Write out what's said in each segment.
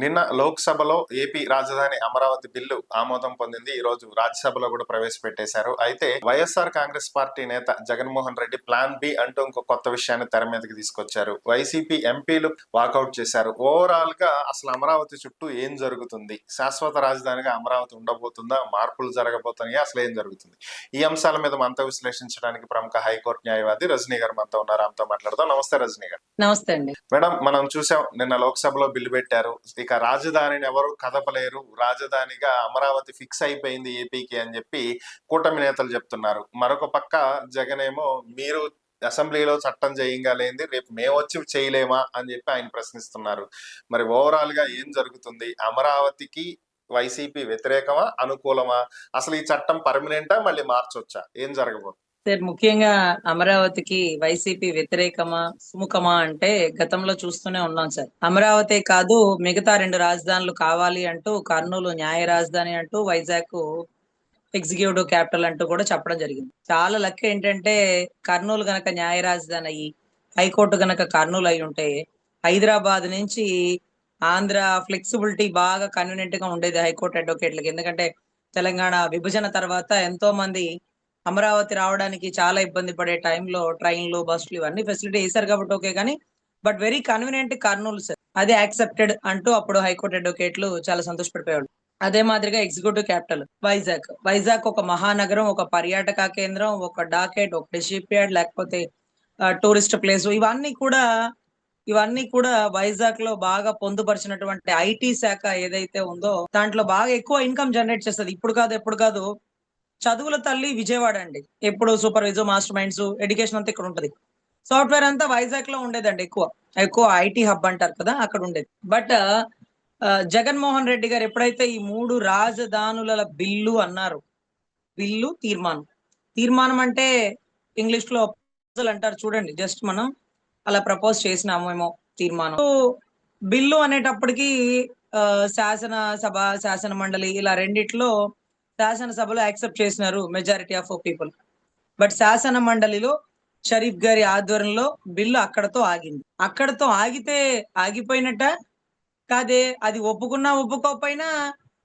నిన్న లోక్సభలో ఏపీ రాజధాని అమరావతి బిల్లు ఆమోదం పొందింది. ఈ రోజు రాజ్యసభలో కూడా ప్రవేశపెట్టేశారు. అయితే వైఎస్ఆర్ కాంగ్రెస్ పార్టీ నేత జగన్మోహన్ రెడ్డి ప్లాన్ బి అంటూ ఇంకో కొత్త విషయాన్ని తెర మీదకి తీసుకొచ్చారు. వైసీపీ ఎంపీలు వాకౌట్ చేశారు. ఓవరాల్ గా అసలు అమరావతి చుట్టూ ఏం జరుగుతుంది, శాశ్వత రాజధానిగా అమరావతి ఉండబోతుందా, మార్పులు జరగబోతున్నాయా, అసలు ఏం జరుగుతుంది, ఈ అంశాల మీద మనతో విశ్లేషించడానికి ప్రముఖ హైకోర్టు న్యాయవాది రజనీ గారు మనతో ఉన్నారు. ఆమెతో మాట్లాడదాం. నమస్తే రజనీ గారు. నమస్తే అండి మేడం, మనం చూసాం నిన్న లోక్సభలో బిల్లు పెట్టారు. ఇక రాజధానిని ఎవరు కదపలేరు, రాజధానిగా అమరావతి ఫిక్స్ అయిపోయింది ఏపీకి అని చెప్పి కూటమి నేతలు చెప్తున్నారు. మరొక పక్క జగన్ ఏమో మీరు అసెంబ్లీలో చట్టం చేయంగాలేంది, రేపు మేము వచ్చి చేయలేమా అని చెప్పి ఆయన ప్రశ్నిస్తున్నారు. మరి ఓవరాల్ గా ఏం జరుగుతుంది? అమరావతికి వైసీపీ వ్యతిరేకమా, అనుకూలమా? అసలు ఈ చట్టం పర్మనెంటా, మళ్ళీ మార్చొచ్చా? ఏం జరగబోతుంది? సార్, ముఖ్యంగా అమరావతికి వైసీపీ వ్యతిరేకమా సుముఖమా అంటే గతంలో చూస్తూనే ఉన్నాం సార్. అమరావతి కాదు, మిగతా 2 రాజధానులు కావాలి అంటూ కర్నూలు న్యాయ రాజధాని అంటూ, వైజాగ్ ఎగ్జిక్యూటివ్ క్యాపిటల్ అంటూ కూడా చెప్పడం జరిగింది. చాలా లక్ ఏంటంటే కర్నూలు గనక న్యాయ రాజధాని అయ్యి, హైకోర్టు గనక కర్నూలు అయి ఉంటే హైదరాబాద్ నుంచి ఆంధ్ర ఫ్లెక్సిబిలిటీ బాగా కన్వీనియంట్ గా ఉండేది హైకోర్టు అడ్వకేట్లకి. ఎందుకంటే తెలంగాణ విభజన తర్వాత ఎంతో మంది అమరావతి రావడానికి చాలా ఇబ్బంది పడే టైంలో ట్రైన్లు, బస్సులు ఇవన్నీ ఫెసిలిటీ వేశారు కాబట్టి ఓకే. కానీ but very convenient Kurnool sir, అదే యాక్సెప్టెడ్ అంటూ అప్పుడు హైకోర్టు అడ్వకేట్లు చాలా సంతోషపడిపోయాడు. అదే మాదిరిగా ఎగ్జిక్యూటివ్ క్యాపిటల్ వైజాగ్ ఒక మహానగరం, ఒక పర్యాటక కేంద్రం, ఒక డాకెట్, ఒక షిప్ యార్డ్, లేకపోతే టూరిస్ట్ ప్లేస్, ఇవన్నీ కూడా వైజాగ్ లో బాగా పొందుపరిచినటువంటి ఐటీ శాఖ ఏదైతే ఉందో దాంట్లో బాగా ఎక్కువ ఇన్కమ్ జనరేట్ చేస్తుంది. ఇప్పుడు కాదు, ఎప్పుడు కాదు, చదువుల తల్లి విజయవాడ అండి. ఎప్పుడు సూపర్వైజర్, మాస్టర్ మైండ్స్, ఎడ్యుకేషన్ అంతా ఇక్కడ ఉంటది. సాఫ్ట్వేర్ అంతా వైజాగ్ లో ఉండేదండి. ఎక్కువ ఎక్కువ ఐటీ హబ్ అంటారు కదా, అక్కడ ఉండేది. బట్ జగన్మోహన్ రెడ్డి గారు ఎప్పుడైతే ఈ 3 రాజధానుల బిల్లు అన్నారు, తీర్మానం అంటే ఇంగ్లీష్ లో proposal అంటారు చూడండి, జస్ట్ మనం అలా ప్రపోజ్ చేసినామేమో తీర్మానం. బిల్లు అనేటప్పటికి శాసనసభ, శాసన మండలి ఇలా రెండిట్లో శాసనసభలో యాక్సెప్ట్ చేసినారు మెజారిటీ ఆఫ్ పీపుల్. బట్ శాసన మండలిలో షరీఫ్ గారి ఆధ్వర్యంలో బిల్లు అక్కడతో ఆగింది. అక్కడతో ఆగితే ఆగిపోయినట్ట కాదే, అది ఒప్పుకున్నా ఒప్పుకోకపోయినా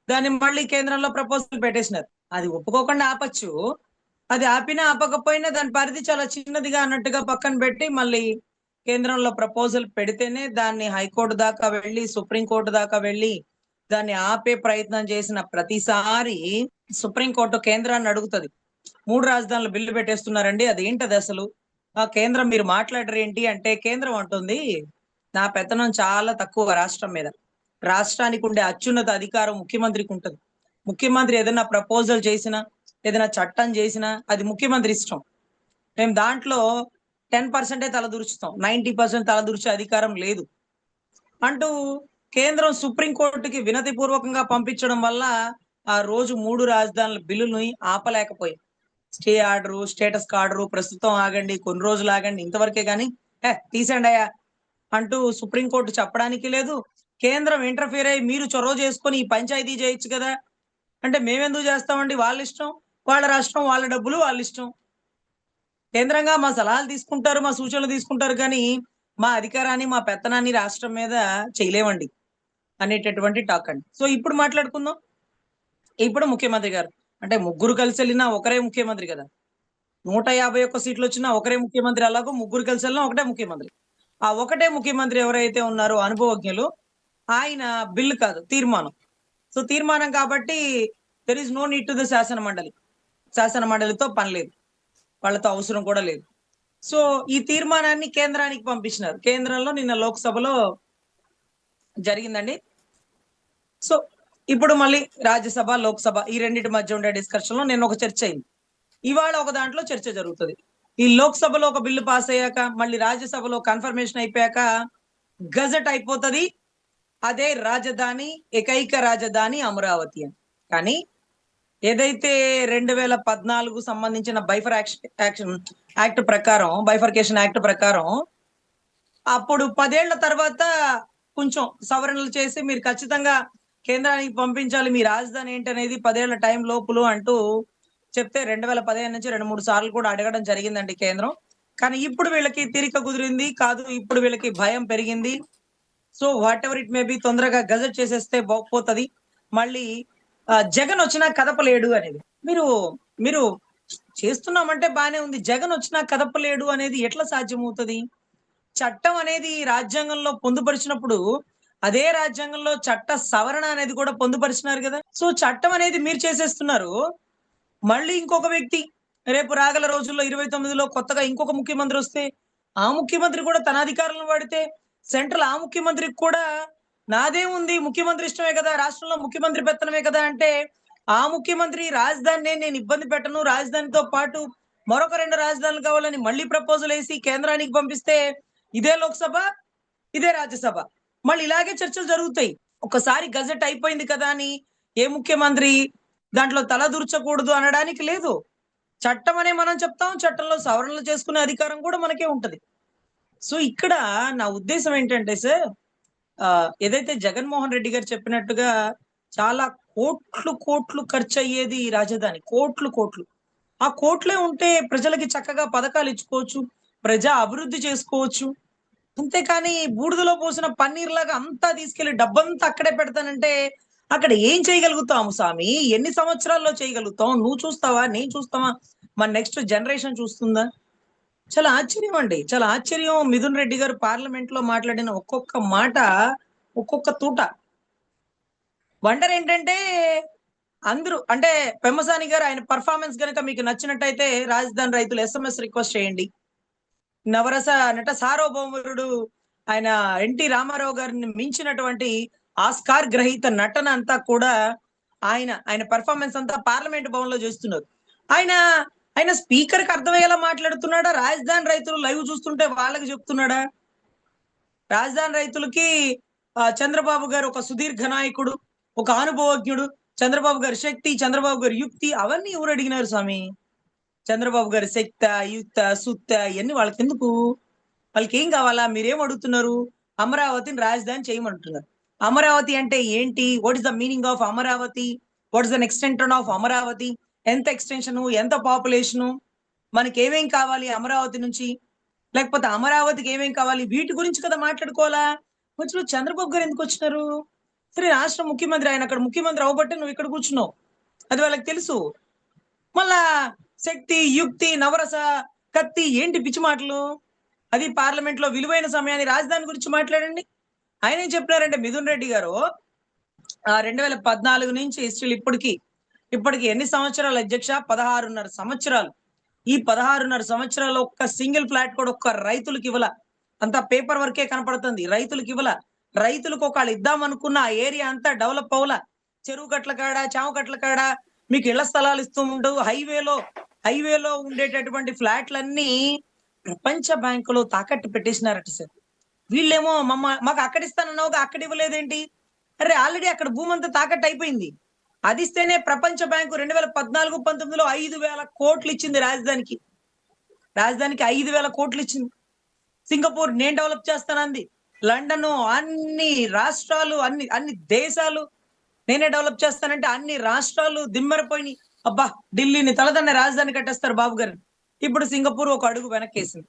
దాన్ని మళ్ళీ కేంద్రంలో ప్రపోజల్ పెట్టేసినారు. అది ఒప్పుకోకుండా ఆపచ్చు, అది ఆపినా ఆపకపోయినా దాని పరిధి చాలా చిన్నదిగా అన్నట్టుగా పక్కన పెట్టి మళ్ళీ కేంద్రంలో ప్రపోజల్ పెడితేనే దాన్ని హైకోర్టు దాకా వెళ్ళి, సుప్రీంకోర్టు దాకా వెళ్ళి దాన్ని ఆపే ప్రయత్నం చేసిన ప్రతిసారి సుప్రీంకోర్టు కేంద్రాన్ని అడుగుతుంది, 3 రాజధానులు బిల్లు పెట్టేస్తున్నారండి, అది ఏంటది అసలు, ఆ కేంద్రం మీరు మాట్లాడరు ఏంటి అంటే, కేంద్రం అంటుంది నా పెత్తనం చాలా తక్కువ రాష్ట్రం మీద. రాష్ట్రానికి ఉండే అత్యున్నత అధికారం ముఖ్యమంత్రికి ఉంటుంది. ముఖ్యమంత్రి ఏదైనా ప్రపోజల్ చేసినా, ఏదైనా చట్టం చేసినా అది ముఖ్యమంత్రి ఇష్టం. మేము దాంట్లో 10% తలదూర్చుతాం, 90% తలదూర్చే అధికారం లేదు అంటూ కేంద్రం సుప్రీంకోర్టుకి వినతి పూర్వకంగా పంపించడం వల్ల ఆ రోజు 3 రాజధానుల బిల్లుని ఆపలేకపోయి, స్టే ఆర్డరు, స్టేటస్ ఆర్డరు, ప్రస్తుతం ఆగండి, కొన్ని రోజులు ఆగండి, ఇంతవరకే కానీ తీసేయండి అయ్యా అంటూ సుప్రీంకోర్టు చెప్పడానికి లేదు. కేంద్రం ఇంటర్ఫియర్ అయ్యి మీరు చొరవ చేసుకొని ఈ పంచాయతీ చేయొచ్చు కదా అంటే, మేమెందుకు చేస్తామండి, వాళ్ళ ఇష్టం, వాళ్ళ రాష్ట్రం, వాళ్ళ డబ్బులు, వాళ్ళ ఇష్టం. కేంద్రంగా మా సలహాలు తీసుకుంటారు, మా సూచనలు తీసుకుంటారు, కానీ మా అధికారాన్ని, మా పెత్తనాన్ని రాష్ట్రం మీద చేయలేమండి అనేటటువంటి టాక్ అండి. సో ఇప్పుడు మాట్లాడుకుందాం. ఇప్పుడు ముఖ్యమంత్రి గారు అంటే ముగ్గురు కలిసి వెళ్ళినా ఒకరే ముఖ్యమంత్రి కదా, 151 సీట్లు వచ్చినా ఒకరే ముఖ్యమంత్రి, అలాగో ముగ్గురు కలిసి వెళ్ళినా ఒకటే ముఖ్యమంత్రి. ఆ ఒకటే ముఖ్యమంత్రి ఎవరైతే ఉన్నారో అనుభవజ్ఞులు, ఆయన బిల్లు కాదు తీర్మానం. సో తీర్మానం కాబట్టి there is no need to the శాసన మండలితో పని లేదు, వాళ్ళతో అవసరం కూడా లేదు. సో ఈ తీర్మానాన్ని కేంద్రానికి పంపించినారు. కేంద్రంలో నిన్న లోక్సభలో జరిగిందండి. సో ఇప్పుడు మళ్ళీ రాజ్యసభ, లోక్సభ ఈ రెండింటి మధ్య ఉండే డిస్కషన్ లో నిన్న ఒక చర్చ అయింది. ఇవాళ ఒక దాంట్లో చర్చ జరుగుతుంది. ఈ లోక్సభలో ఒక బిల్లు పాస్ అయ్యాక మళ్ళీ రాజ్యసభలో కన్ఫర్మేషన్ అయిపోయాక గజెట్ అయిపోతుంది, అదే రాజధాని, ఏకైక రాజధాని అమరావతి అని. కానీ ఏదైతే 2014 సంబంధించిన బైఫర్కేషన్ యాక్ట్ ప్రకారం అప్పుడు 10 ఏళ్ల తర్వాత కొంచెం సవరణలు చేసి మీరు ఖచ్చితంగా కేంద్రానికి పంపించాలి మీ రాజధాని ఏంటనేది 10 ఏళ్ల టైం లోపులు అంటూ చెప్తే 2015 నుంచి 2-3 సార్లు కూడా అడగడం జరిగిందండి కేంద్రం. కానీ ఇప్పుడు వీళ్ళకి తీరిక కుదిరింది కాదు, ఇప్పుడు వీళ్ళకి భయం పెరిగింది. So what ever it may be తొందరగా గజెట్ చేసేస్తే పోతుంది. మళ్ళీ జగన్ వచ్చినా కదపలేడు అనేది మీరు మీరు చేస్తున్నామంటే బానే ఉంది. జగన్ వచ్చినా కదపలేడు అనేది ఎట్లా సాధ్యమవుతుంది? చట్టం అనేది రాజ్యాంగంలో పొందుపరిచినప్పుడు అదే రాజ్యాంగంలో చట్ట సవరణ అనేది కూడా పొందుపరిచినారు కదా. సో చట్టం అనేది మీరు చేసేస్తున్నారు. మళ్ళీ ఇంకొక వ్యక్తి రేపు రాగల రోజుల్లో 29లో కొత్తగా ఇంకొక ముఖ్యమంత్రి వస్తే ఆ ముఖ్యమంత్రి కూడా తన అధికారులను వాడితే సెంట్రల్ ఆ ముఖ్యమంత్రికి కూడా నాదే ఉంది, ముఖ్యమంత్రి ఇష్టమే కదా, రాష్ట్రంలో ముఖ్యమంత్రి పెత్తనమే కదా అంటే ఆ ముఖ్యమంత్రి రాజధానిని నేను ఇబ్బంది పెట్టను, రాజధానితో పాటు మరొక 2 రాజధానులు కావాలని మళ్ళీ ప్రపోజల్ వేసి కేంద్రానికి పంపిస్తే ఇదే లోక్సభ, ఇదే రాజ్యసభ మళ్ళీ ఇలాగే చర్చలు జరుగుతాయి. ఒకసారి గజెట్ అయిపోయింది కదా అని ఏ ముఖ్యమంత్రి దాంట్లో తలదూర్చకూడదు అనడానికి లేదు. చట్టం అనే మనం చెప్తాం. చట్టంలో సవరణలు చేసుకునే అధికారం కూడా మనకే ఉంటది. సో ఇక్కడ నా ఉద్దేశ్యం ఏంటంటే సార్, ఏదైతే జగన్మోహన్ రెడ్డి గారు చెప్పినట్టుగా చాలా కోట్లు ఖర్చయ్యేది ఈ రాజధాని. కోట్లు. ఆ కోట్లే ఉంటే ప్రజలకి చక్కగా పథకాలు ఇచ్చుకోవచ్చు. ప్రజా అభివృద్ధి చేసుకోవచ్చు. అంతేకాని బూడిదలో పోసిన పన్నీర్‌లాగా అంతా తీసుకెళ్ళి డబ్బంతా అక్కడే పెడతానంటే అక్కడ ఏం చేయగలుగుతాము స్వామి? ఎన్ని సంవత్సరాల్లో చేయగలుగుతాం? నువ్వు చూస్తావా? నేను చూస్తావా? మన నెక్స్ట్ జనరేషన్ చూస్తుందా? చాలా ఆశ్చర్యం అండి. చాలా ఆశ్చర్యం. మిథున్ రెడ్డి గారు పార్లమెంట్‌లో మాట్లాడిన ఒక్కొక్క మాట, ఒక్కొక్క తూట. వండర్ ఏంటంటే అందరూ అంటే పెమ్మసాని గారు ఆయన పెర్ఫార్మన్స్ గనక మీకు నచ్చినట్టయితే రాజధాని రైతులు ఎస్ఎంఎస్ రిక్వెస్ట్ చేయండి. నవరస నట సార్వభౌముడు ఆయన ఎన్టీ రామారావు గారిని మించినటువంటి ఆస్కార్ గ్రహీత నటన అంతా కూడా ఆయన పెర్ఫార్మెన్స్ అంతా పార్లమెంట్ భవన్‌లో చేస్తున్నారు. ఆయన ఆయన స్పీకర్‌కి అర్థమయ్యేలా మాట్లాడుతున్నాడా? రాజధాని రైతులు లైవ్ చూస్తుంటే వాళ్ళకి చెప్తున్నాడా? రాజధాని రైతులకి చంద్రబాబు గారు ఒక సుదీర్ఘ నాయకుడు, ఒక అనుభవజ్ఞుడు, చంద్రబాబు గారి శక్తి, చంద్రబాబు గారి యుక్తి అవన్నీ ఎవరు అడిగినారు స్వామి? చంద్రబాబు గారి శక్తా, యుక్తా, సుత్తా ఇయన్నీ వాళ్ళకెందుకు? వాళ్ళకేం కావాలా? మీరేం అడుగుతున్నారు? అమరావతిని రాజధాని చేయమంటున్నారు. అమరావతి అంటే ఏంటి? What is the meaning of Amaravati? What is the extension of Amaravati? ఎంత ఎక్స్‌టెన్షను? ఎంత పాపులేషను? మనకేమేం కావాలి అమరావతి నుంచి? లేకపోతే అమరావతికి ఏమేం కావాలి? వీటి గురించి కదా మాట్లాడుకోవాలా? మధ్యలో చంద్రబాబు గారు ఎందుకొచ్చినారు? సరే రాష్ట్ర ముఖ్యమంత్రి ఆయన అక్కడ ముఖ్యమంత్రి అవ్వబట్టే నువ్వు ఇక్కడ కూర్చున్నావు. అది వాళ్ళకి తెలుసు. మళ్ళా శక్తి, యుక్తి, నవరస, కత్తి ఏంటి పిచ్చి మాటలు? అది పార్లమెంట్‌లో విలువైన సమయాన్ని రాజధాని గురించి మాట్లాడండి. ఆయనేం చెప్పినారంటే మిథున్ రెడ్డి గారు 2014 నుంచి స్టిల్ ఇప్పటికి ఎన్ని సంవత్సరాలు అధ్యక్ష? 16.5 సంవత్సరాలు. ఈ 16.5 సంవత్సరాల్లో ఒక్క సింగిల్ ఫ్లాట్ కూడా ఒక్క రైతులకి ఇవ్వల. అంతా పేపర్ వర్కే కనపడుతుంది. రైతులకి ఇవ్వల. రైతులకు ఒకళ్ళు ఇద్దామనుకున్న ఆ ఏరియా అంతా డెవలప్ అవ్వల. చెరువు గట్ల కాడ, చామ గట్ల కాడ మీకు ఇళ్ల స్థలాలు ఇస్తూ ఉండు. హైవేలో ఉండేటటువంటి ఫ్లాట్‌లన్నీ ప్రపంచ బ్యాంకులో తాకట్టు పెట్టేసినారట సార్. వీళ్ళేమో మాకు అక్కడ ఇస్తానన్నావుగా అక్కడ ఇవ్వలేదేంటి? అరే ఆల్రెడీ అక్కడ భూమంతా తాకట్టు అయిపోయింది. అది ఇస్తేనే ప్రపంచ బ్యాంకు 2014, 19లో 5,000 కోట్లు ఇచ్చింది రాజధానికి. రాజధానికి 5,000 కోట్లు ఇచ్చింది. సింగపూర్ నేను డెవలప్ చేస్తానంది. లండన్ అన్ని రాష్ట్రాలు అన్ని దేశాలు నేనే డెవలప్ చేస్తానంటే అన్ని రాష్ట్రాలు దిమ్మెరపోయినాయి. అబ్బా ఢిల్లీని తలదన్నే రాజధాని కట్టేస్తారు బాబు గారు. ఇప్పుడు సింగపూర్ ఒక అడుగు వెనక్కేసింది.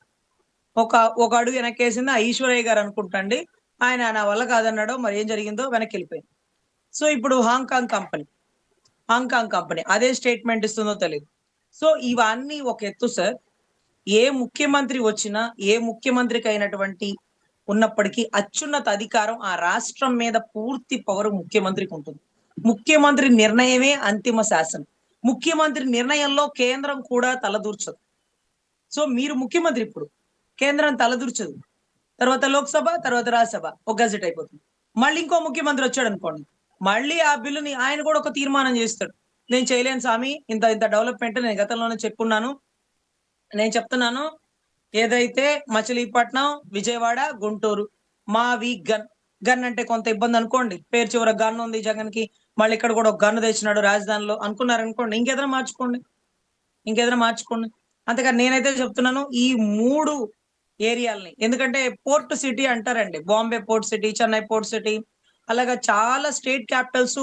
ఒక అడుగు వెనక్కేసింది. ఆ ఈశ్వరయ్య గారు అనుకుంటా అండి. ఆయన నా వల్ల కాదన్నాడో మరి ఏం జరిగిందో వెనక్కి వెళ్ళిపోయింది. సో ఇప్పుడు హాంకాంగ్ కంపెనీ అదే స్టేట్మెంట్ ఇస్తుందో తెలియదు. సో ఇవన్నీ ఒక ఎత్తు సార్. ఏ ముఖ్యమంత్రి వచ్చినా ఏ ముఖ్యమంత్రికి అయినటువంటి ఉన్నప్పటికీ అత్యున్నత అధికారం ఆ రాష్ట్రం మీద పూర్తి పవర్ ముఖ్యమంత్రికి ఉంటుంది. ముఖ్యమంత్రి నిర్ణయమే అంతిమ శాసనం. ముఖ్యమంత్రి నిర్ణయంలో కేంద్రం కూడా తలదూర్చదు. సో మీరు ముఖ్యమంత్రి ఇప్పుడు కేంద్రం తలదూర్చదు. తర్వాత లోక్సభ, తర్వాత రాజ్యసభ ఒక గజెట్ అయిపోతుంది. మళ్ళీ ఇంకో ముఖ్యమంత్రి వచ్చాడు అనుకోండి, మళ్ళీ ఆ బిల్లుని ఆయన కూడా ఒక తీర్మానం చేస్తాడు. నేను చేయలేను స్వామి, ఇంత డెవలప్మెంట్ నేను గతంలోనే చెప్పున్నాను. నేను చెప్తున్నాను ఏదైతే మచిలీపట్నం, విజయవాడ, గుంటూరు మావి గన్ అంటే కొంత ఇబ్బంది అనుకోండి. పేరు చివర గన్ ఉంది జగన్ కి, మళ్ళీ ఇక్కడ కూడా ఒక గన్ను తెచ్చినాడు రాజధానిలో అనుకున్నారనుకోండి. ఇంకేదైనా మార్చుకోండి. అంతేకాని నేనైతే చెప్తున్నాను ఈ 3 ఏరియాలని. ఎందుకంటే పోర్ట్ సిటీ అంటారండి. Bombay port city, Chennai port city, అలాగా చాలా స్టేట్ క్యాపిటల్స్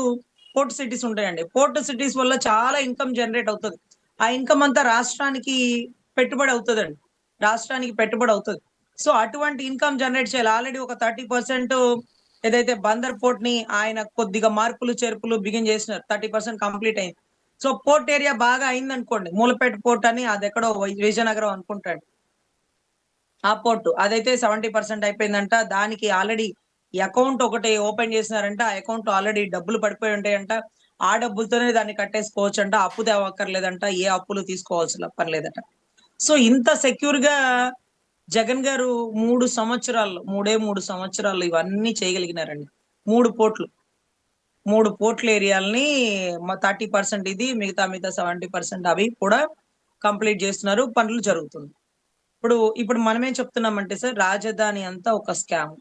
పోర్ట్ సిటీస్ ఉంటాయండి. పోర్ట్ సిటీస్ వల్ల చాలా ఇన్కమ్ జనరేట్ అవుతుంది. ఆ ఇన్కమ్ అంతా రాష్ట్రానికి పెట్టుబడి అవుతుందండి. సో అటువంటి ఇన్కమ్ జనరేట్ చేయాలి. ఆల్రెడీ ఒక 30% ఏదైతే బందర్ పోర్ట్ ని ఆయన కొద్దిగా మార్పులు చేర్పులు బిగిన్ చేసినారు. 30% కంప్లీట్ అయింది. సో పోర్ట్ ఏరియా బాగా అయిందనుకోండి, మూలపేట పోర్ట్ అని అది ఎక్కడో విజయనగరం అనుకుంటాడు. ఆ పోర్టు అదైతే 70% అయిపోయిందంట. దానికి ఆల్రెడీ అకౌంట్ ఒకటి ఓపెన్ చేసినారంట. ఆ అకౌంట్ ఆల్రెడీ డబ్బులు పడిపోయి ఉంటాయంట. ఆ డబ్బులతోనే దాన్ని కట్టేసుకోవచ్చంట. అప్పు తేవక్కర్లేదంట. ఏ అప్పులు తీసుకోవాల్సిన పని లేదట. సో ఇంత సెక్యూర్ గా జగన్ గారు 3 సంవత్సరాల్లో, 3 సంవత్సరాల్లో ఇవన్నీ చేయగలిగినారండి. 3 పోర్టులు. 3 పోర్ట్ల ఏరియాలని 30% ఇది, మిగతా 70% అవి కూడా కంప్లీట్ చేస్తున్నారు. పనులు జరుగుతుంది. ఇప్పుడు మనమేం చెప్తున్నామంటే సార్, రాజధాని అంతా ఒక స్కామ్.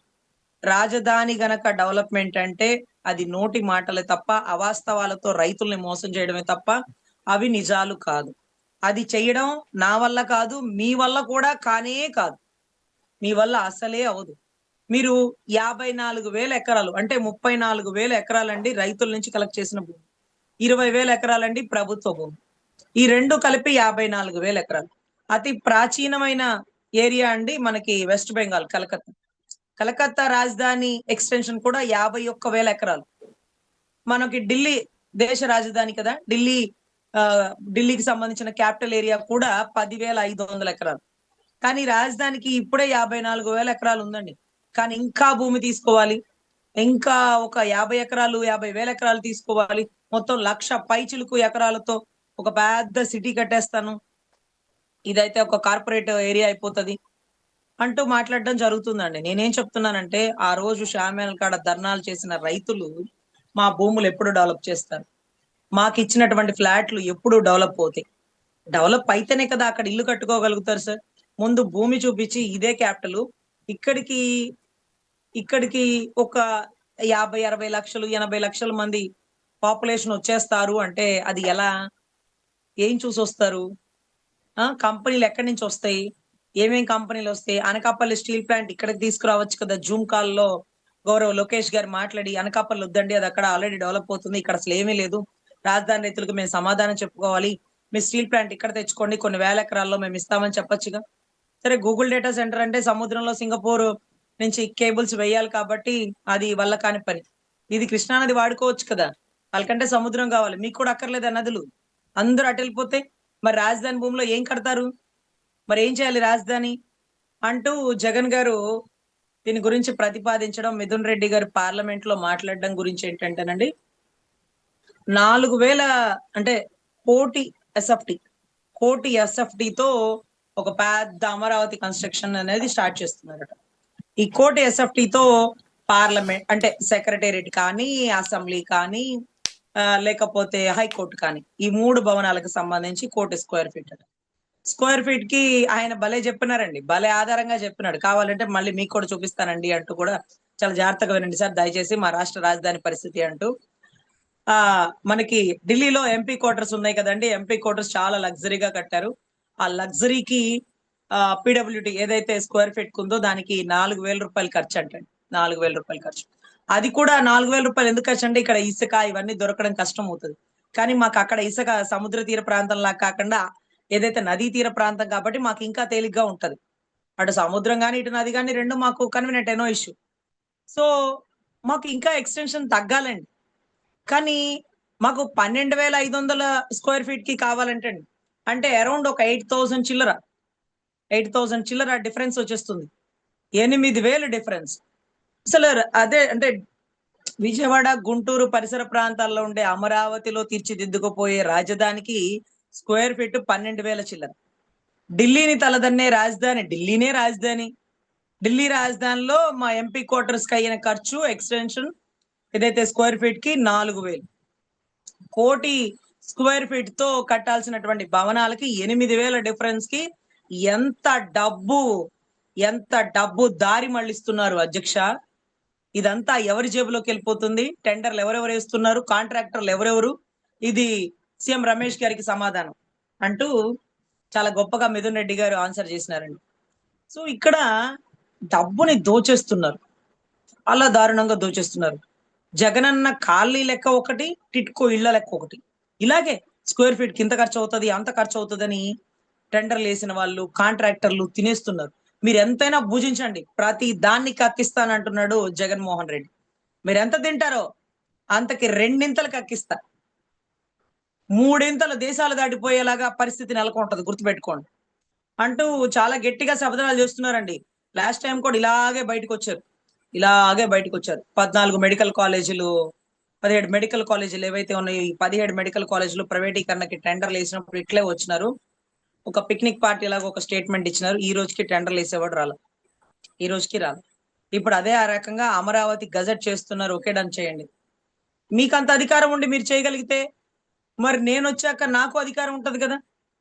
రాజధాని గనక డెవలప్‌మెంట్ అంటే అది నోటి మాటలే తప్ప, అవాస్తవాలతో రైతుల్ని మోసం చేయడమే తప్ప, అవి నిజాలు కాదు. అది చేయడం నా వల్ల కాదు, మీ వల్ల కూడా కానే కాదు. మీ వల్ల అసలే అవ్వదు. మీరు 54,000 ఎకరాలు అంటే 34,000 ఎకరాలండి రైతుల నుంచి కలెక్ట్ చేసిన భూమి. 20,000 ఎకరాలండి ప్రభుత్వ భూమి. ఈ 2 కలిపి 54,000 ఎకరాలు. అతి ప్రాచీనమైన ఏరియా అండి మనకి వెస్ట్ బెంగాల్ కలకత్తా. కలకత్తా రాజధాని ఎక్స్టెన్షన్ కూడా 51,000 ఎకరాలు. మనకి ఢిల్లీ దేశ రాజధాని కదా! ఢిల్లీకి సంబంధించిన క్యాపిటల్ ఏరియా కూడా 10,500 ఎకరాలు. కానీ రాజధానికి ఇప్పుడే 54,000 ఎకరాలు ఉందండి. కానీ ఇంకా భూమి తీసుకోవాలి. ఇంకా ఒక 50 ఎకరాలు, 50,000 ఎకరాలు తీసుకోవాలి. మొత్తం 1,00,000 పైచిలుకు ఎకరాలతో ఒక పెద్ద సిటీ కట్టేస్తాను. ఇదైతే ఒక కార్పొరేట్ ఏరియా అయిపోతది అంటూ మాట్లాడడం జరుగుతుందండి. నేనేం చెప్తున్నానంటే, ఆ రోజు షామేల్ కాడ ధర్నాలు చేసిన రైతులు మా భూములు ఎప్పుడు డెవలప్ చేస్తారు? మాకిచ్చినటువంటి ఫ్లాట్లు ఎప్పుడు డెవలప్ అవుతాయి? డెవలప్ అయితేనే కదా అక్కడ ఇల్లు కట్టుకోగలుగుతారు సార్. ముందు భూమి చూపించి ఇదే క్యాపిటల్. ఇక్కడికి ఇక్కడికి ఒక 50, 60 లక్షలు, 80 లక్షల మంది పాపులేషన్ వచ్చేస్తారు అంటే అది ఎలా? ఏం చూసొస్తారు? కంపెనీలు ఎక్కడి నుంచి వస్తాయి? ఏమేం కంపెనీలు వస్తాయి? అనకాపల్లి స్టీల్ ప్లాంట్ ఇక్కడికి తీసుకురావచ్చు కదా! జూమ్ కాల్‌లో గౌరవ్ లోకేష్ గారు మాట్లాడి, అనకాపల్లి వద్దండి, అది అక్కడ ఆల్రెడీ డెవలప్ అవుతుంది. ఇక్కడ అసలు ఏమీ లేదు. రాజధాని రైతులకు మేము సమాధానం చెప్పుకోవాలి. మీ స్టీల్ ప్లాంట్ ఇక్కడ తెచ్చుకోండి. కొన్ని వేల ఎకరాల్లో మేము ఇస్తామని చెప్పొచ్చుగా. సరే, గూగుల్ డేటా సెంటర్ అంటే సముద్రంలో సింగపూర్ నుంచి కేబుల్స్ వేయాలి కాబట్టి అది వల్ల కాని పని. ఇది కృష్ణా నది వాడుకోవచ్చు కదా! వాళ్ళకంటే సముద్రం కావాలి. మీకు కూడా అక్కర్లేదా నదులు? అందరూ అటెళ్ళిపోతే మరి రాజధాని భూమిలో ఏం కడతారు? మరి ఏం చేయాలి రాజధాని? అంటూ జగన్ గారు దీని గురించి ప్రతిపాదించడం, మిథున్ రెడ్డి గారు పార్లమెంట్‌లో మాట్లాడడం గురించి ఏంటంటేనండి, 4,000 అంటే కోటి ఎస్ఎఫ్‌టి. కోటి ఎస్ఎఫ్‌టితో ఒక పెద్ద అమరావతి కన్‌స్ట్రక్షన్ అనేది స్టార్ట్ చేస్తున్నారట. ఈ కోటి ఎస్ఎఫ్‌టితో పార్లమెంట్ అంటే సెక్రటేరియట్ కానీ, అసెంబ్లీ కానీ, లేకపోతే హైకోర్ట్ కానీ, ఈ 3 భవనాలకు సంబంధించి 1,00,00,000 స్క్వేర్ ఫీట్ అట. స్క్వేర్ ఫీట్ కి ఆయన భలే చెప్పినారండి. భలే ఆధారంగా చెప్పినాడు. కావాలంటే మళ్ళీ మీకు కూడా చూపిస్తానండి అంటూ కూడా, చాలా జాగ్రత్తగా వినండి సార్ దయచేసి, మా రాష్ట్ర రాజధాని పరిస్థితి అంటూ. మనకి ఢిల్లీలో ఎంపీ క్వార్టర్స్ ఉన్నాయి కదండీ! ఎంపీ క్వార్టర్స్ చాలా లగ్జరీగా కట్టారు. ఆ లగ్జరీకి పీడబ్ల్యూడీ ఏదైతే స్క్వేర్ ఫీట్ కుందో దానికి రూ. 4,000 ఖర్చంటండి. రూ. 4,000 ఖర్చు. అది కూడా రూ. 4,000 ఎందుకు ఖర్చంటే ఇక్కడ ఇసుక ఇవన్నీ దొరకడం కష్టం అవుతది. కానీ మాకు అక్కడ ఇసుక సముద్ర తీర ప్రాంతంలా కాకుండా ఏదైతే నదీ తీర ప్రాంతం కాబట్టి మాకు ఇంకా తేలిగ్గా ఉంటది. అటు సముద్రం గాని, ఇటు నది గాని 2 మాకు కన్వీనియంట్, నో ఇష్యూ. సో మాకు ఇంకా ఎక్స్‌టెన్షన్ తగ్గాలండి. కానీ మాకు 12,500 స్క్వేర్ ఫీట్‌కి కావాలంటండి. అంటే అరౌండ్ ఒక 8,000 చిల్లర. 8,000 చిల్లర డిఫరెన్స్ వచ్చేస్తుంది. 8,000 డిఫరెన్స్. అసలు అదే అంటే విజయవాడ, గుంటూరు పరిసర ప్రాంతాల్లో ఉండే అమరావతిలో తీర్చిదిద్దుకుపోయే రాజధానికి స్క్వేర్ ఫీట్ 12,000 చిల్లర. ఢిల్లీని తలదన్నే రాజధాని, ఢిల్లీనే రాజధాని. ఢిల్లీ రాజధానిలో మా ఎంపీ క్వార్టర్స్‌కి అయిన ఖర్చు ఎక్స్‌టెన్షన్ ఏదైతే స్క్వేర్ ఫీట్‌కి 4,000. కోటి స్క్వేర్ ఫీట్‌తో కట్టాల్సినటువంటి భవనాలకి 8,000 డిఫరెన్స్‌కి ఎంత డబ్బు, ఎంత డబ్బు దారి మళ్లిస్తున్నారు అధ్యక్ష! ఇదంతా ఎవరి జేబులోకెళ్ళిపోతుంది? టెండర్‌లు ఎవరెవరు ఏస్తున్నారు? కాంట్రాక్టర్‌లు ఎవరెవరు? ఇది సీఎం రమేష్ గారికి సమాధానం అంటూ చాలా గొప్పగా మిథున్ రెడ్డి గారు ఆన్సర్ చేసినారండి. సో ఇక్కడ డబ్బుని దోచేస్తున్నారు. చాలా దారుణంగా దోచేస్తున్నారు. జగనన్న కాలనీ లెక్క ఒకటి, టిట్కో ఇళ్ల లెక్క ఒకటి. ఇలాగే స్క్వేర్ ఫీట్‌కి ఇంత ఖర్చవుతది, అంత ఖర్చవుతదని టెండర్‌లేసిన వాళ్ళు, కాంట్రాక్టర్లు తినేస్తున్నారు. మీరు ఎంతైనా భుజించండి, ప్రతి దాన్ని కక్కిస్తానంటున్నాడు జగన్మోహన్ రెడ్డి. మీరు ఎంత తింటారో అంతకి రెండింతలు కక్కిస్తా, మూడింతలు దేశాలు దాటిపోయేలాగా పరిస్థితి నెలకొంటది, గుర్తుపెట్టుకోండి అంటూ చాలా గట్టిగా శపథాలు చేస్తున్నారండి. లాస్ట్ టైం కూడా ఇలాగే బయటకు వచ్చారు 14 మెడికల్ కాలేజీలు, 17 మెడికల్ కాలేజీలు ఏవైతే ఉన్నాయో, ఈ 17 మెడికల్ కాలేజీలు ప్రైవేటీకరణకి టెండర్లు వేసినప్పుడు ఇట్లే వచ్చినారు. ఒక పిక్నిక్ పార్టీ లాగా ఒక స్టేట్మెంట్ ఇచ్చినారు. ఈ రోజుకి టెండర్లు వేసేవాడు రాల, ఈ రోజుకి రాదు. ఇప్పుడు అదే ఆ రకంగా అమరావతి గజెట్ చేస్తున్నారు. ఓకే, డన్ చేయండి. మీకు అంత అధికారం ఉండి మీరు చేయగలిగితే మరి నేను వచ్చాక నాకు అధికారం ఉంటది కదా.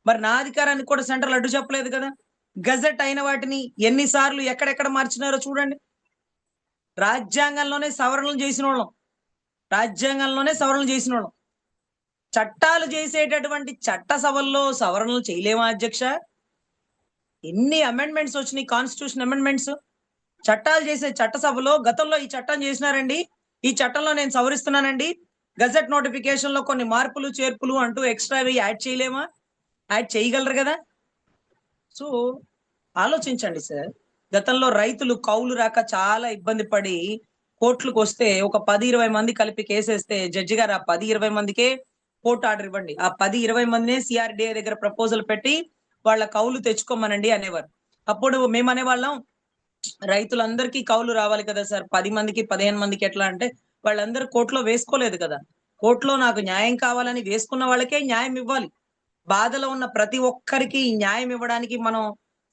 మరి నా అధికారాన్ని కూడా సెంట్రల్ అడ్డు చెప్పలేదు కదా. గజెట్ అయిన వాటిని ఎన్నిసార్లు ఎక్కడెక్కడ మార్చినారో చూడండి. రాజ్యాంగంలోనే సవరణలు చేసిన వాళ్ళం, రాజ్యాంగంలోనే సవరణలు చేసిన వాళ్ళం. చట్టాలు చేసేటటువంటి చట్టసభల్లో సవరణలు చేయలేమా అధ్యక్ష? ఎన్ని అమెండ్మెంట్స్ వచ్చినాయి, కాన్స్టిట్యూషన్ అమెండ్మెంట్స్. చట్టాలు చేసే చట్టసభలో గతంలో ఈ చట్టం చేసినారండి, ఈ చట్టంలో నేను సవరిస్తున్నానండి, గజెట్ నోటిఫికేషన్ లో కొన్ని మార్పులు చేర్పులు అంటూ ఎక్స్ట్రా యాడ్ చేయలేమా? యాడ్ చేయగలరు కదా. సో ఆలోచించండి సార్. గతంలో రైతులు కౌలు రాక చాలా ఇబ్బంది పడి కోర్టులకు వస్తే ఒక 10-20 మంది కలిపి కేసేస్తే జడ్జి గారు ఆ 10-20 మందికే కోర్టు ఆర్డర్ ఇవ్వండి, ఆ 10-20 మందినే సిఆర్డిఏ దగ్గర ప్రపోజల్ పెట్టి వాళ్ళ కౌలు తెచ్చుకోమనండి అనేవారు. అప్పుడు మేము అనేవాళ్ళం, రైతులందరికీ కౌలు రావాలి కదా సార్, 10 మందికి 15 మందికి ఎట్లా అంటే, వాళ్ళందరూ కోర్టులో వేసుకోలేదు కదా. కోర్టులో నాకు న్యాయం కావాలని వేసుకున్న వాళ్ళకే న్యాయం ఇవ్వాలి. బాధలో ఉన్న ప్రతి ఒక్కరికి న్యాయం ఇవ్వడానికి మనం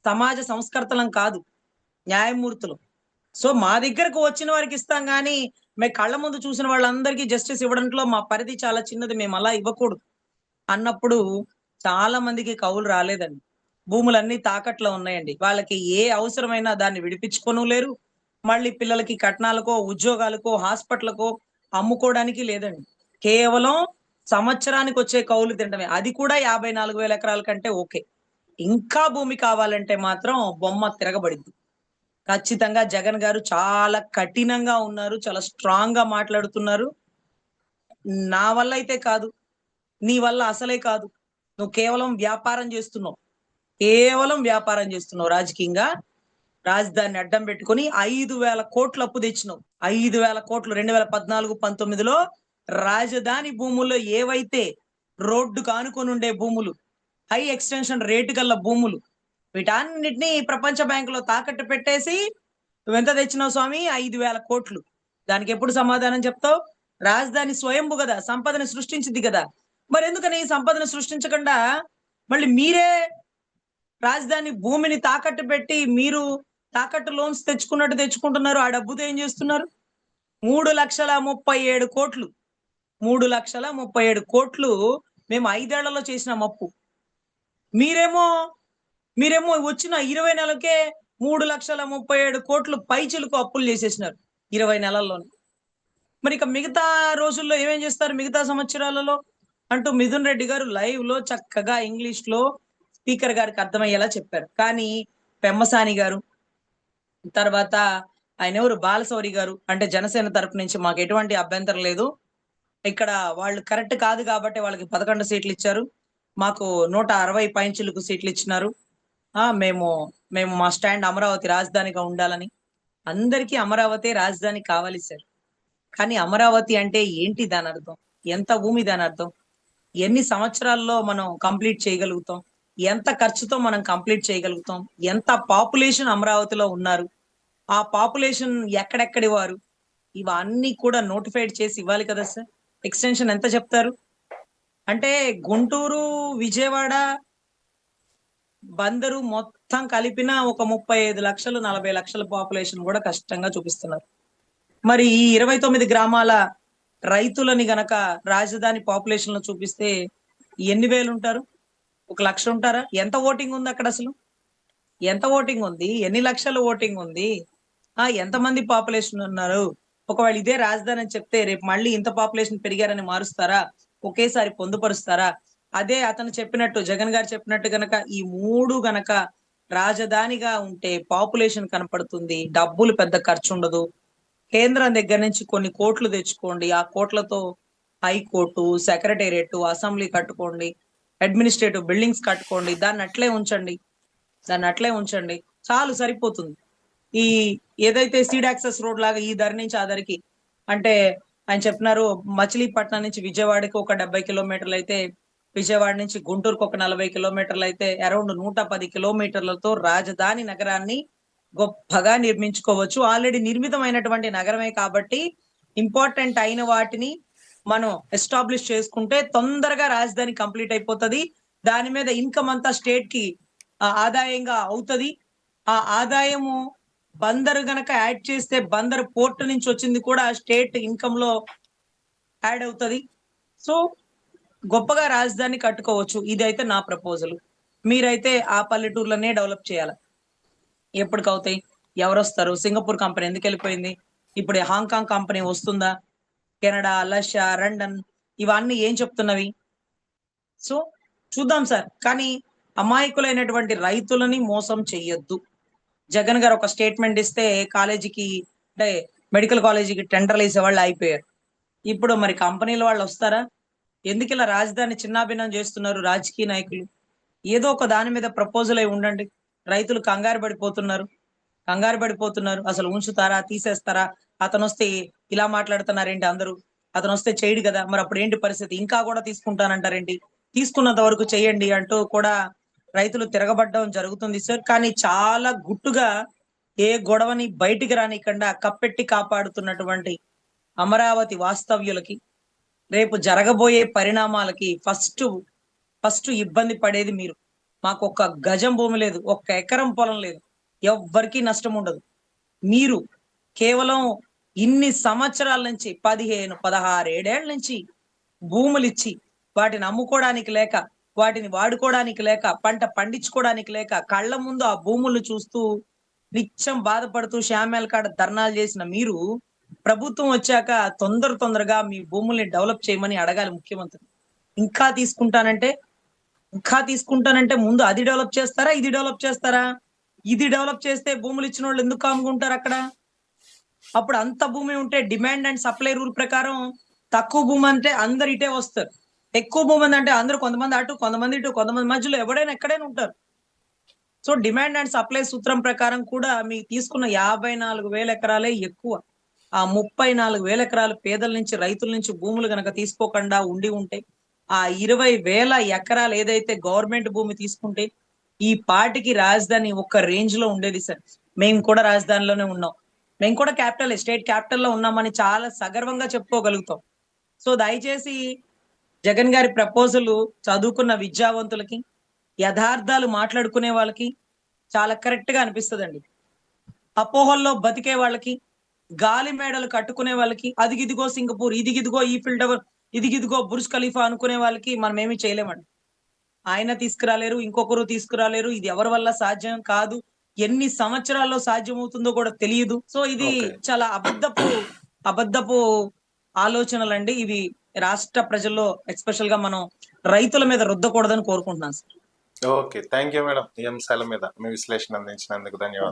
సమాజ సంస్కర్తలం కాదు, న్యాయమూర్తులు. సో మా దగ్గరకు వచ్చిన వారికి ఇస్తాం గానీ మేము కళ్ళ ముందు చూసిన వాళ్ళందరికీ జస్టిస్ ఇవ్వడంలో మా పరిధి చాలా చిన్నది, మేము అలా ఇవ్వకూడదు అన్నప్పుడు చాలా మందికి కౌలు రాలేదండి. భూములన్నీ తాకట్లో ఉన్నాయండి. వాళ్ళకి ఏ అవసరమైనా దాన్ని విడిపించుకోను లేరు. మళ్ళీ పిల్లలకి కట్నాలకో, ఉద్యోగాలకో, హాస్పిటల్కో అమ్ముకోవడానికి లేదండి. కేవలం సంవత్సరానికి వచ్చే కౌలు తినడమే, అది కూడా 54,000 ఎకరాల కంటే ఓకే. ఇంకా భూమి కావాలంటే మాత్రం బొమ్మ తిరగబడింది. ఖచ్చితంగా జగన్ గారు చాలా కఠినంగా ఉన్నారు, చాలా స్ట్రాంగ్ గా మాట్లాడుతున్నారు. నా వల్ల అయితే కాదు, నీ వల్ల అసలే కాదు, నువ్వు కేవలం వ్యాపారం చేస్తున్నావు, కేవలం వ్యాపారం చేస్తున్నావు రాజకీయంగా. రాజధానిని అడ్డం పెట్టుకుని 5,000 కోట్లు అప్పు తెచ్చినావు. 5,000 కోట్లు 2014-19లో రాజధాని భూముల్లో ఏవైతే రోడ్డు కానుకొని ఉండే భూములు, హై ఎక్స్టెన్షన్ రేటు గల భూములు, వీటన్నిటిని ప్రపంచ బ్యాంకులో తాకట్టు పెట్టేసి నువ్వెంత తెచ్చినావు స్వామి? 5,000 కోట్లు. దానికి ఎప్పుడు సమాధానం చెప్తావు? రాజధాని స్వయంభు కదా, సంపదను సృష్టించింది కదా. మరి ఎందుకని ఈ సంపదను సృష్టించకుండా మళ్ళీ మీరే రాజధాని భూమిని తాకట్టు పెట్టి మీరు తాకట్టు లోన్స్ తెచ్చుకున్నట్టు తెచ్చుకుంటున్నారు? ఆ డబ్బుతో ఏం చేస్తున్నారు? 3,37 కోట్లు, 3,37 కోట్లు మేము 5 ఏళ్లలో చేసిన అప్పు. మీరేమో మీరేమో వచ్చిన 20 నెలలకే 3,37 కోట్లు పైచిలకు అప్పులు చేసేసినారు 20 నెలల్లోనే. మరి ఇక మిగతా రోజుల్లో ఏమేం చేస్తారు, మిగతా సంవత్సరాలలో అంటూ మిథున్ రెడ్డి గారు లైవ్ లో చక్కగా ఇంగ్లీష్ లో స్పీకర్ గారికి అర్థమయ్యేలా చెప్పారు. కానీ పెమ్మసాని గారు, తర్వాత ఆయన ఎవరు, బాలశౌరి గారు, అంటే జనసేన తరపు నుంచి మాకు ఎటువంటి అభ్యంతరం లేదు, ఇక్కడ వాళ్ళు కరెక్ట్ కాదు కాబట్టి వాళ్ళకి 11 సీట్లు ఇచ్చారు, మాకు 160 పైచిలకు సీట్లు ఇచ్చినారు. మేము మేము మా స్టాండ్ అమరావతి రాజధానిగా ఉండాలని. అందరికీ అమరావతి రాజధాని కావాలి సార్. కానీ అమరావతి అంటే ఏంటి దాని అర్థం? ఎంత భూమి దాని అర్థం? ఎన్ని సంవత్సరాల్లో మనం కంప్లీట్ చేయగలుగుతాం? ఎంత ఖర్చుతో మనం కంప్లీట్ చేయగలుగుతాం? ఎంత పాపులేషన్ అమరావతిలో ఉన్నారు? ఆ పాపులేషన్ ఎక్కడెక్కడి వారు? ఇవన్నీ కూడా నోటిఫైడ్ చేసి ఇవ్వాలి కదా సార్. ఎక్స్టెన్షన్ ఎంత చెప్తారు? అంటే గుంటూరు, విజయవాడ, బందరు మొత్తం కలిపిన ఒక 35 లక్షలు 40 లక్షల పాపులేషన్ కూడా కష్టంగా చూపిస్తున్నారు. మరి ఈ 29 గ్రామాల రైతులని గనక రాజధాని పాపులేషన్ లో చూపిస్తే ఎన్ని వేలు ఉంటారు? 1,00,000 ఉంటారా? ఎంత ఓటింగ్ ఉంది అక్కడ అసలు? ఎంత ఓటింగ్ ఉంది? ఎన్ని లక్షల ఓటింగ్ ఉంది? ఎంతమంది పాపులేషన్ ఉన్నారు? ఒకవేళ ఇదే రాజధాని అని చెప్తే రేపు మళ్ళీ ఇంత పాపులేషన్ పెరిగారని మారుస్తారా? ఒకేసారి పొందుపరుస్తారా? అదే అతను చెప్పినట్టు, జగన్ గారు చెప్పినట్టు గనక ఈ 3 గనక రాజధానిగా ఉంటే పాపులేషన్ కనపడుతుంది, డబ్బులు పెద్ద ఖర్చు ఉండదు. కేంద్రం దగ్గర నుంచి కొన్ని కోట్లు తెచ్చుకోండి, ఆ కోట్లతో హైకోర్టు, సెక్రటేరియట్, అసెంబ్లీ కట్టుకోండి, అడ్మినిస్ట్రేటివ్ బిల్డింగ్స్ కట్టుకోండి, దాన్ని అట్లే ఉంచండి. చాలు సరిపోతుంది. ఈ ఏదైతే సీడ్ యాక్సెస్ రోడ్ లాగా ఈ ధర నుంచి ఆ ధరకి అంటే ఆయన చెప్తున్నారు మచిలీపట్నం నుంచి విజయవాడకి ఒక 70 కిలోమీటర్లు అయితే, విజయవాడ నుంచి గుంటూరుకు ఒక 40 కిలోమీటర్లు అయితే అరౌండ్ 110 కిలోమీటర్లతో రాజధాని నగరాన్ని గొప్పగా నిర్మించుకోవచ్చు. ఆల్రెడీ నిర్మితమైనటువంటి నగరమే కాబట్టి ఇంపార్టెంట్ అయిన వాటిని మనం ఎస్టాబ్లిష్ చేసుకుంటే తొందరగా రాజధాని కంప్లీట్ అయిపోతది. దాని మీద ఇన్కమ్ అంతా స్టేట్ కి ఆదాయంగా అవుతది. ఆ ఆదాయము బందరు గనక యాడ్ చేస్తే బందరు పోర్ట్ నుంచి వచ్చింది కూడా స్టేట్ ఇన్కమ్ లో యాడ్ అవుతది. సో గొప్పగా రాజధాని కట్టుకోవచ్చు. ఇదైతే నా ప్రపోజల్. మీరైతే ఆ పల్లెటూర్లనే డెవలప్ చేయాలి. ఎప్పటికవుతాయి? ఎవరొస్తారు? సింగపూర్ కంపెనీ ఎందుకు వెళ్ళిపోయింది? ఇప్పుడు హాంకాంగ్ కంపెనీ వస్తుందా? కెనడా, రష్యా, లండన్ ఇవన్నీ ఏం చెప్తున్నవి? సో చూద్దాం సార్. కానీ అమాయకులైనటువంటి రైతులని మోసం చెయ్యొద్దు. జగన్ గారు ఒక స్టేట్మెంట్ ఇస్తే కాలేజీకి అంటే మెడికల్ కాలేజీకి టెండర్లు వేసేవాళ్ళు అయిపోయారు. ఇప్పుడు మరి కంపెనీల వాళ్ళు వస్తారా? ఎందుకు ఇలా రాజధాని చిన్నాభిన్నం చేస్తున్నారు రాజకీయ నాయకులు? ఏదో ఒక దాని మీద ప్రపోజల్ అయి ఉండండి. రైతులు కంగారు పడిపోతున్నారు. అసలు ఉంచుతారా? తీసేస్తారా? అతను వస్తే ఇలా మాట్లాడుతున్నారేంటి అందరూ? అతను వస్తే చేయడు కదా! మరి అప్పుడు ఏంటి పరిస్థితి? ఇంకా కూడా తీసుకుంటానంటారేంటి? తీసుకున్నంత వరకు చేయండి అంటూ కూడా రైతులు తిరగబడడం జరుగుతుంది సార్. కానీ చాలా గుట్టుగా ఏ గొడవని బయటికి రానికుండా కప్పెట్టి కాపాడుతున్నటువంటి అమరావతి వాస్తవ్యులకి, రేపు జరగబోయే పరిణామాలకి ఫస్ట్ ఇబ్బంది పడేది మీరు. మాకు ఒక్క గజం భూమి లేదు, ఒక్క ఎకరం పొలం లేదు, ఎవ్వరికీ నష్టం ఉండదు. మీరు కేవలం ఇన్ని సంవత్సరాల నుంచి 15, 16 ఏడేళ్ల నుంచి భూములిచ్చి వాటిని అమ్ముకోవడానికి లేక, వాటిని వాడుకోవడానికి లేక, పంట పండించుకోవడానికి లేక, కళ్ళ ముందు ఆ భూములు చూస్తూ నిత్యం బాధపడుతూ షామేల కాడ ధర్నాలు చేసిన మీరు ప్రభుత్వం వచ్చాక తొందరగా మీ భూముల్ని డెవలప్ చేయమని అడగాలి ముఖ్యమంత్రి. ఇంకా తీసుకుంటానంటే ఇంకా తీసుకుంటానంటే ముందు అది డెవలప్ చేస్తారా? ఇది డెవలప్ చేస్తారా? ఇది డెవలప్ చేస్తే భూములు ఇచ్చిన వాళ్ళు ఎందుకు కాముకుంటారు అక్కడ? అప్పుడు అంత భూమి ఉంటే డిమాండ్ అండ్ సప్లై రూల్ ప్రకారం తక్కువ భూమి అంటే అందరు ఇటే వస్తారు. ఎక్కువ భూమి అంటే అందరూ కొంతమంది అటు, కొంతమంది ఇటు, కొంతమంది మధ్యలో ఎవడైనా ఎక్కడైనా ఉంటారు. సో డిమాండ్ అండ్ సప్లై సూత్రం ప్రకారం కూడా మీకు తీసుకున్న 54,000 ఎకరాలే ఎక్కువ. ఆ 34,000 ఎకరాలు పేదల నుంచి, రైతుల నుంచి భూములు గనక తీసుకోకుండా ఉంటే ఆ 20,000 ఎకరాలు ఏదైతే గవర్నమెంట్ భూమి తీసుకుంటే ఈ పాటికి రాజధాని ఒక రేంజ్ లో ఉండేది సార్. మేము కూడా రాజధానిలోనే ఉన్నాం, మేము కూడా స్టేట్ క్యాపిటల్ లో ఉన్నామని చాలా సగర్వంగా చెప్పుకోగలుగుతాం. సో దయచేసి జగన్ గారి ప్రపోజల్ చదువుకున్న విద్యావంతులకి, యథార్థాలు మాట్లాడుకునే వాళ్ళకి చాలా కరెక్ట్ గా అనిపిస్తుందండి. అపోహల్లో బతికే వాళ్ళకి, గాలి మేడలు కట్టుకునే వాళ్ళకి, అదిగిదిగో సింగపూర్, ఇదిగిదిగో ఈఫిల్ టవర్, ఇదిగిదిగో బుర్జ్ ఖలీఫా అనుకునే వాళ్ళకి మనం ఏమీ చేయలేమండి. ఆయన తీసుకురాలేరు, ఇంకొకరు తీసుకురాలేరు. ఇది ఎవరి వల్ల సాధ్యం కాదు. ఎన్ని సంవత్సరాల్లో సాధ్యమవుతుందో కూడా తెలియదు. సో ఇది ఓకే. చాలా అబద్ధపు ఆలోచనలండి. ఇవి రాష్ట్ర ప్రజల్లో ఎస్పెషల్ గా మనం రైతుల మీద రుద్దకూడదని కోరుకుంటున్నాను sir. Okay. Thank you madam. ఈ అంశాల మీద మీ విశ్లేషణ అందించినందుకు ధన్యవాదాలు.